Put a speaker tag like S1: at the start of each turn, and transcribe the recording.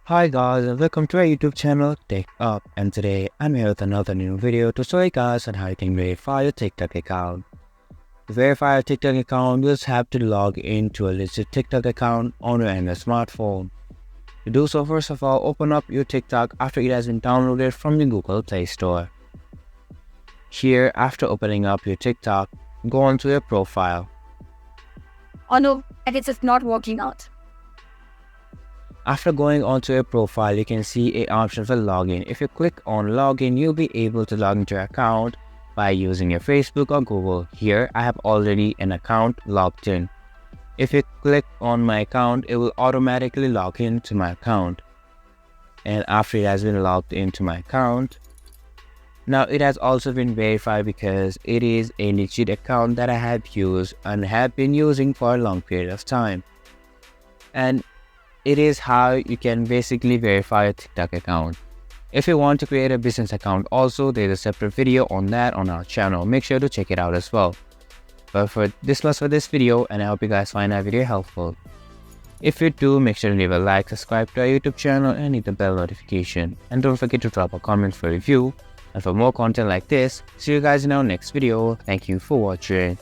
S1: Hi guys and welcome to our YouTube channel TechUp, and today I'm here with another new video to show you guys on how you can verify your TikTok account. To verify your TikTok account, you just have to log into a legit TikTok account on your Android smartphone. To do so, first of all, open up your TikTok after it has been downloaded from the Google Play Store. Here, after opening up your TikTok, go onto your profile.
S2: Oh no, and it's just not working out.
S1: After going onto your profile, you can see an option for login. If you click on login, you'll be able to log into your account by using your Facebook or Google. Here, I have already an account logged in. If you click on my account, it will automatically log into my account. And after it has been logged into my account, now it has also been verified because it is a legit account that I have used and have been using for a long period of time. And it is how you can basically verify a TikTok account. If you want to create a business account also, there's a separate video on that on our channel. Make sure to check it out as well. But for this video, and I hope you guys find that video helpful. If you do, make sure to leave a like, subscribe to our YouTube channel and hit the bell notification. And don't forget to drop a comment for review. And for more content like this, see you guys in our next video. Thank you for watching.